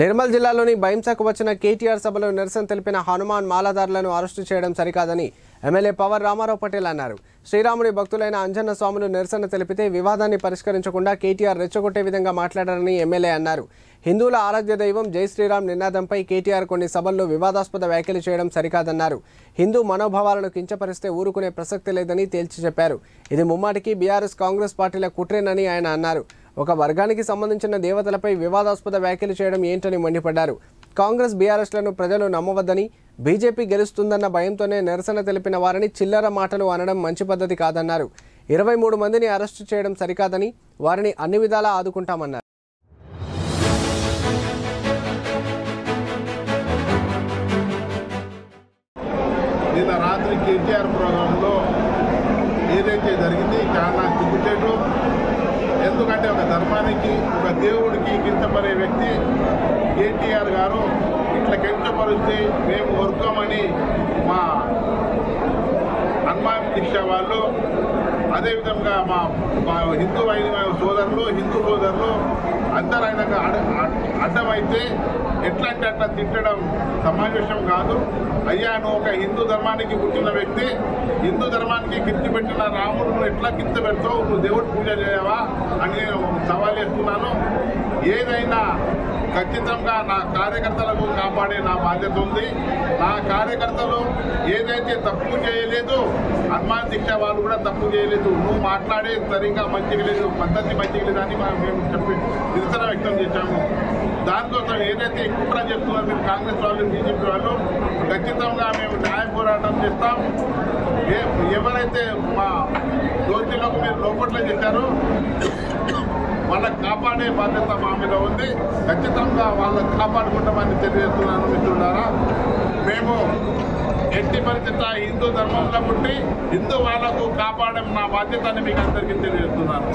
నిర్మల్ జిల్లాలోని బైంసాకు వచ్చిన కేటీఆర్ సభలో నిరసన తెలిపిన హనుమాన్ మాలాదారులను అరెస్టు చేయడం సరికాదని ఎమ్మెల్యే పవర్ రామారావు పటేల్ అన్నారు. శ్రీరాముడి భక్తులైన అంజన్న స్వాములు నిరసన తెలిపితే వివాదాన్ని పరిష్కరించకుండా కేటీఆర్ రెచ్చగొట్టే విధంగా మాట్లాడారని ఎమ్మెల్యే అన్నారు. హిందువుల ఆరాధ్య దైవం జై శ్రీరామ్ నినాదంపై కేటీఆర్ కొన్ని సభల్లో వివాదాస్పద వ్యాఖ్యలు చేయడం సరికాదన్నారు. హిందూ మనోభావాలను కించపరిస్తే ఊరుకునే ప్రసక్తి లేదని తేల్చి చెప్పారు. ఇది ముమ్మాటికి బీఆర్ఎస్ కాంగ్రెస్ పార్టీల కుట్రేనని ఆయన అన్నారు. ఒక వర్గానికి సంబంధించిన దేవతలపై వివాదాస్పద వ్యాఖ్యలు చేయడం ఏంటని మండిపడ్డారు. కాంగ్రెస్ బీఆర్ఎస్లను ప్రజలు నమ్మవద్దని, బీజేపీ గెలుస్తుందన్న భయంతోనే నిరసన తెలిపిన వారిని చిల్లర మాటలు అనడం మంచి పద్ధతి కాదన్నారు. 23 మందిని అరెస్టు చేయడం సరికాదని, వారిని అన్ని విధాలా ఆదుకుంటామన్నారు. నిన్న రాత్రి కేటీఆర్ ప్రోగ్రాంలో ఏదైతే జరిగింది చాలా సిగ్గుచేటు. ఎందుకంటే ఒక ధర్మానికి, ఒక దేవుడికి కించపడే వ్యక్తి కేటీఆర్ గారు ఇట్లా కించపరిస్తే మేము వర్గమని మా హనుమాన్ దీక్ష వాళ్ళు, అదేవిధంగా మా హిందూ సోదరులు అందరూ ఆయనకు అడ్డమైతే ఎట్లా అంటే అట్లా తిట్టడం సమావేశం కాదు. అయ్యా, నువ్వు ఒక హిందూ ధర్మానికి పుట్టిన వ్యక్తి, హిందూ ధర్మానికి కింద పెట్టిన రాముడు ఎట్లా కింద పెడతావు, నువ్వు దేవుడు పూజ చేయవా అని నేను సవాల్ చేస్తున్నాను. ఏదైనా ఖచ్చితంగా నా కార్యకర్తలకు కాపాడే నా బాధ్యత ఉంది. నా కార్యకర్తలు ఏదైతే తప్పు చేయలేదు, హనుమాన్ దీక్ష వాళ్ళు కూడా తప్పు చేయలేదు. నువ్వు మాట్లాడే సరిగ్గా మంచిగా లేదు, పద్ధతి మంచిగా లేదు అని మేము చెప్పి నిరసన వ్యక్తం చేశాము. దానికోసం ఏదైతే కుట్ర చేస్తున్నారో మీరు కాంగ్రెస్ వాళ్ళు, బీజేపీ వాళ్ళు, ఖచ్చితంగా మేము న్యాయ పోరాటం చేస్తాం. ఎవరైతే మా దోషులకు మీరు లోపట్ల చేశారో వాళ్ళకి కాపాడే బాధ్యత మా మీద ఉంది. ఖచ్చితంగా వాళ్ళకి కాపాడుకుంటామని తెలియజేస్తున్నాను. మిత్రులారా, మేము ఎట్టి పరిస్థితి హిందూ ధర్మంలో పుట్టి హిందూ వాళ్ళకు కాపాడడం నా బాధ్యత అని మీకు అందరికీ తెలియజేస్తున్నాను.